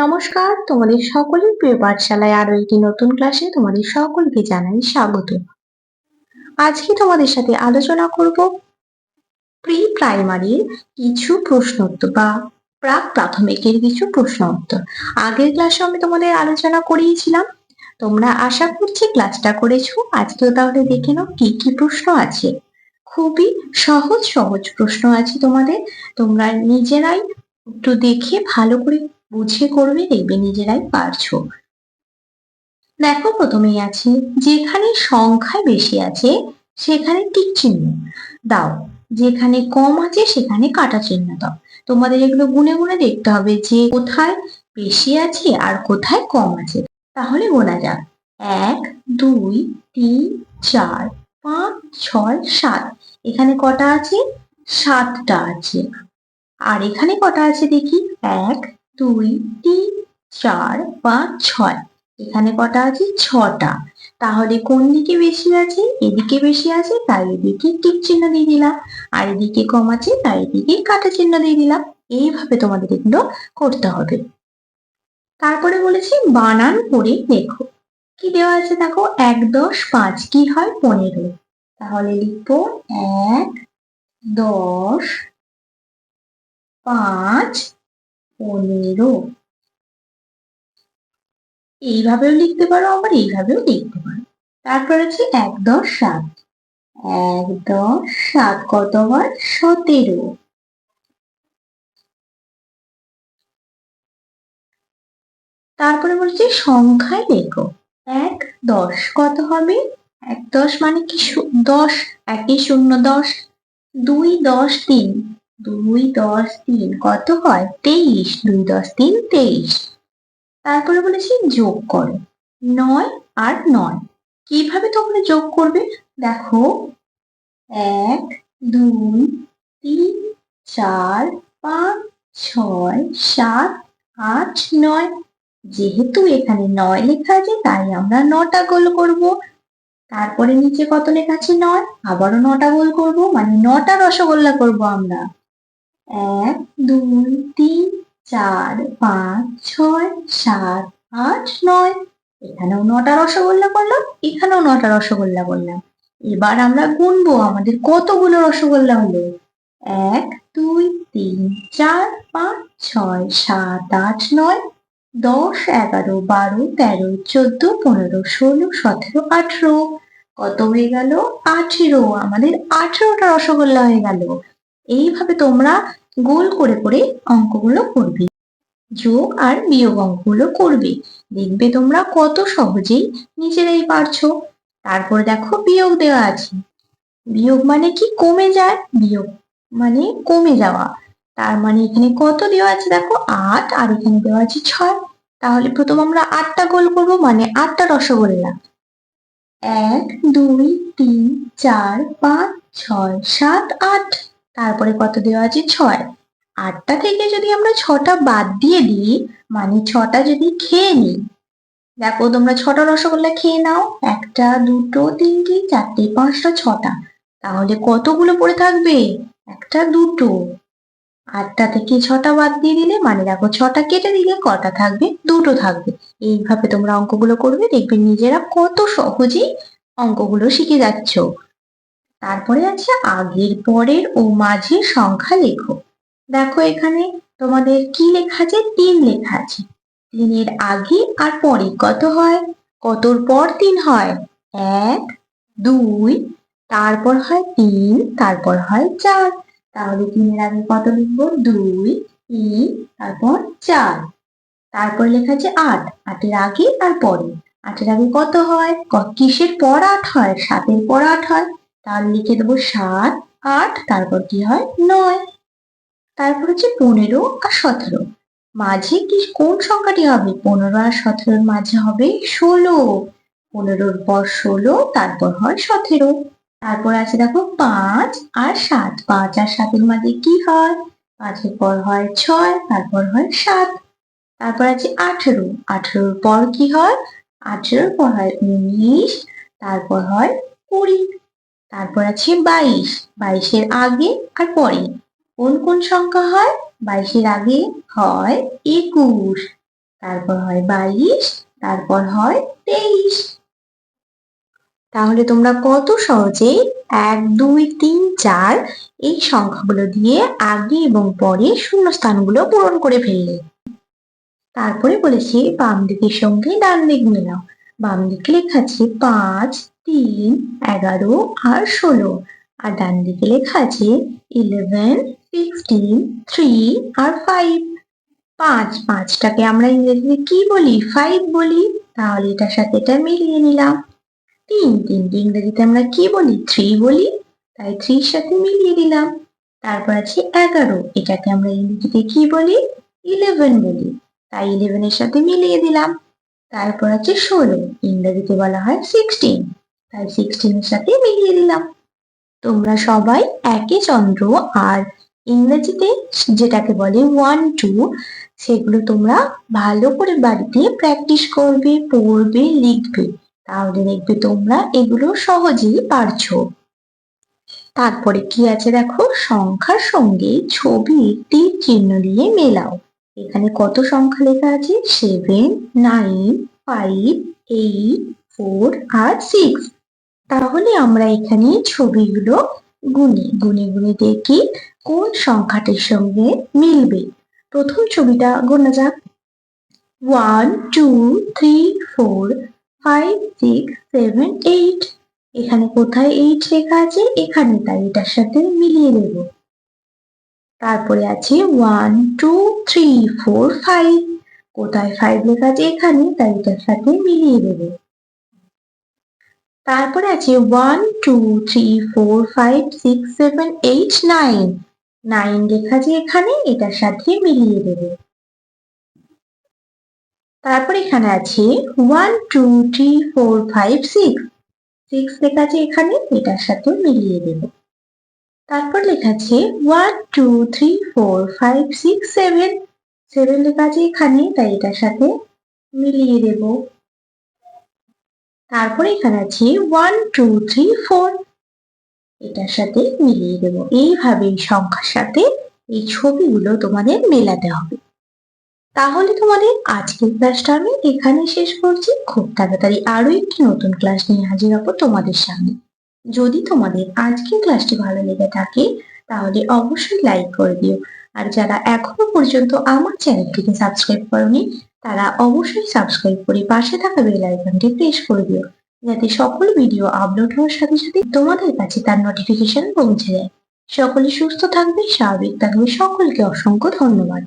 নমস্কার, তোমাদের সকলের প্রিয় পাঠশালায় আরো একটি নতুন ক্লাসে তোমাদের সকলকে জানাই স্বাগত। আজকে তোমাদের সাথে আলোচনা করব প্রি প্রাইমারির কিছু প্রশ্ন উত্তর বা প্রাক প্রাথমিকের কিছু প্রশ্ন উত্তর। আগের ক্লাসে আমি তোমাদের আলোচনা করিয়েছিলাম, তোমরা আশা করছি ক্লাসটা করেছো। আজকেও তাহলে দেখে নাও কি কি প্রশ্ন আছে। খুবই সহজ সহজ প্রশ্ন আছে তোমাদের, তোমরা নিজেরাই একটু দেখে ভালো করে বুঝে করবে, দেখবে নিজেরাই পারছো। দেখো, প্রথমেই আছে যেখানে সংখ্যায় বেশি আছে সেখানে টিক চিহ্ন দাও, যেখানে কম আছে সেখানে কাটা চিহ্ন দাও। তোমাদের এগুলো গুনে গুনে দেখতে হবে যে কোথায় বেশি আছে আর কোথায় কম আছে। তাহলে গোনা যাক, 1 2 3 4 5 6 7। এখানে কটা আছে? 7টা আছে। আর এখানে কটা আছে দেখি, 1 2 3 4 5 6। এখানে কটা আছে? 6টা। তাহলে কোন দিকে বেশি আছে? এদিকে বেশি আছে তাই এদিকে টিক চিহ্ন দিয়ে দিলাম, আর এদিকে কম আছে তাই এদিকে কাটা চিহ্ন দিয়ে দিলাম। এইভাবে তোমাদের এগুলো করতে হবে। তারপরে বলেছি বানান করে লেখো। কি দেওয়া আছে দেখো, 1 10 5 কি হয়? 15। তাহলে লিখবো 1 10 5 15। এইভাবেও লিখতে পারো, আবার এইভাবেও লিখতে পারো। তারপর আছে 1 10 7। 1 10 7 কতবার? 17। তারপরে বলছে সংখ্যায় লেখো। 1 10 কত হবে? 1 10 মানে কি? 10। 1 0 10। 2 10 3। 2 10 3 কত হয়? 23। 2 10 3 23। তারপরে বলেছি যোগ করো 9 আর 9। কিভাবে তোমরা যোগ করবে দেখো, 1 2 3 4 5 6 7 8 9। যেহেতু এখানে 9 লেখা আছে তাই আমরা 9টা গোল করব। তারপরে নিচে কত লেখা আছে? 9। আবারও 9টা গোল করব, মানে 9টা রসগোল্লা করব আমরা। 1 2 3 4 5 6 7 8 9। এখানেও 9টা রসগোল্লা করলাম, এখানেও 9টা রসগোল্লা করলাম। এবার আমরা গুনবো আমাদের কতগুলো রসগোল্লা হলো। 1 2 3 4 5 6 7 8 9 10 11 12 13 14 15 16 17 18। কত হয়ে গেল? 18। আমাদের 18টা রসগোল্লা হয়ে গেল। এইভাবে তোমরা গোল করে করে অঙ্কগুলো করবে, যোগ আর বিয়োগ অঙ্কগুলো করবে, দেখবে তোমরা কত সহজেই নিজেরাই পারছো। তারপর দেখো বিয়োগ দেওয়া আছে। বিয়োগ মানে কি? কমে যায়। বিয়োগ মানে কমে যাওয়া। তার মানে এখানে কত দেওয়া আছে দেখো, 8, আর এখানে দেওয়া আছে 6। তাহলে প্রথম আমরা 8টা গোল করব, মানে 8টা রসগোল্লা। 1 2 3 4 5 6 7 8। তারপরে কত দেওয়া আছে? 6। 8টা থেকে যদি আমরা 6টা বাদ দিয়ে দিই, মানে 6টা যদি খেয়ে নিই, দেখো তোমরা 6টা রসগোল্লা খেয়ে নাও, 1টা 2টো 3টে 4টে 5টা 6টা, তাহলে কতগুলো পড়ে থাকবে? 1টা 2টো। 8টা থেকে 6টা বাদ দিয়ে দিলে, মানে দেখো 6টা কেটে দিলে কটা থাকবে? 2টো থাকবে। এইভাবে তোমরা অঙ্কগুলো করবে, দেখবে নিজেরা কত সহজেই অঙ্কগুলো শিখে যাচ্ছ। তারপরে আছে আগের, পরের ও মাঝের সংখ্যা লেখো। দেখো এখানে তোমাদের কি লেখা আছে? 3 লেখা আছে। 3-এর আগে আর পরে কত হয়? কতর পর 3 হয়? 1 2, তারপর হয় 3, তারপর হয় 4। তাহলে 3-এর আগে কত লিখবো? 2 3 তারপর 4। তারপর লেখা আছে 8। 8-এর আগে আর পরে। 8-এর আগে কত হয়? কিসের পর 8 হয়? 7-এর পর 8 হয়। তাহলে লিখে দেবো 7 8, তারপর কি হয়? 9। তারপর হচ্ছে 15 আর 17। মাঝে কি কোন সংখ্যাটি হবে? 15 আর 17-র মাঝে হবে 16। 15-র পর 16, তারপর হয় 17। তারপর আছে দেখো 5 আর 7। 5 আর 7-এর মাঝে কি হয়? 5-এর পর হয় 6, তারপর হয় 7। তারপর আছে 18। 18-র পর কি হয়? 18-র পর হয় 19, তারপর হয় 20। তারপর আছে 22। 22-এর আগে আর পরে কোন কোন সংখ্যা হয়? 22-এর আগে হয় 21। তারপর হয় 22, তারপর হয় 23। তাহলে তোমরা কত সহজে 1, 2, 3, 4 এই সংখ্যাগুলো দিয়ে আগে এবং পরে শূন্যস্থানগুলো পূরণ করে ফেললে। তারপরে বলেছি বাম দিকের সঙ্গে ডান দিক মেলাও। বাম দিকে লেখা আছে 5, 3, 11 আর 16, আর ডান দিকে লেখা আছে 11, 15, 3 আর 5। পাঁচটাকে আমরা ইংরেজিতে কি বলি? 5 বলি। তাহলে এটার সাথে এটা মিলিয়ে নিলাম। তিনটে ইংরেজিতে আমরা কি বলি? 3 বলি। তাই 3 এর সাথে মিলিয়ে দিলাম। তারপর আছে 11, এটাকে আমরা ইংরেজিতে কি বলি? 11 বলি। তাই 11 এর সাথে মিলিয়ে দিলাম। তারপর আছে 16, ইংরেজিতে বলা হয় 16, তাই 16 এর সাথে মিলিয়ে দিলাম। তোমরা সবাই একই যন্ত্র আর ইংরেজিতে যেটাকে বলে 1, 2 সেগুলো তোমরা ভালো করে বাড়িতে প্র্যাকটিস করবে, পড়বে, লিখবে। তাহলে দেখবে তোমরা এগুলো সহজেই পারছো। তারপরে কি আছে দেখো, সংখ্যার সঙ্গে ছবির তীর চিহ্ন দিয়ে মেলাও। এখানে কত সংখ্যা লেখা আছে? 7, 9, 5, 8, 4 আর 6। তাহলে আমরা এখানে ছবিগুলো গুনে দেখি কোন সংখ্যাটির সঙ্গে মিলবে। প্রথম ছবিটা গোনা যাক। 1, 2, 3, 4, 5, 6, 7, 8। এখানে কোথায় 8 লেখা আছে? এখানে, তাই এটার সাথে মিলিয়ে দেব। তারপরে আছে 1, 2, 3, 4, 5। কোথায় 5 লেখা আছে? এখানে, তাই এটার সাথে মিলিয়ে দেব। তারপরে আছে 1, 2, 3, 4, 5, 6, 7, 8, 9। 9 লেখা আছে এখানে, এটার সাথে মিলিয়ে দেব। তারপর এখানে আছে 1, 2, 3, 4, 5, 6। 6 লেখা আছে এখানে, এটার সাথে মিলিয়ে দেব। তারপর লেখা আছে 1, 2, 3, 4, 5, 6, 7। 7 লেখা আছে এখানে, তাই এটার সাথে মিলিয়ে দেব। তারপর এখানে আছে 1, 2, 3, 4। এটার সাথে মিলিয়ে দেব। এইভাবে এই সংখ্যার সাথে এই ছবিগুলো তোমাদের মেলাতে হবে। তাহলে তোমাদের আজকের ক্লাসটা আমি এখানে শেষ করছি। খুব তাড়াতাড়ি আরো একটি নতুন ক্লাস নিয়ে হাজির হব তোমাদের সামনে। যদি তোমাদের আজকের ক্লাসটি ভালো লেগে থাকে তাহলে অবশ্যই লাইক করে দিও। আর যারা এখনো পর্যন্ত আমার চ্যানেলটিকে সাবস্ক্রাইব করোনি তারা অবশ্যই সাবস্ক্রাইব করে পাশে থাকা বেল আইকনটি প্রেস করে দিও, যাতে সকল ভিডিও আপলোড হওয়ার সাথে সাথে তোমাদের কাছে তার নোটিফিকেশন পৌঁছে যায়। সকলে সুস্থ থাকবে, স্বাভাবিক থাকবে। সকলকে অসংখ্য ধন্যবাদ।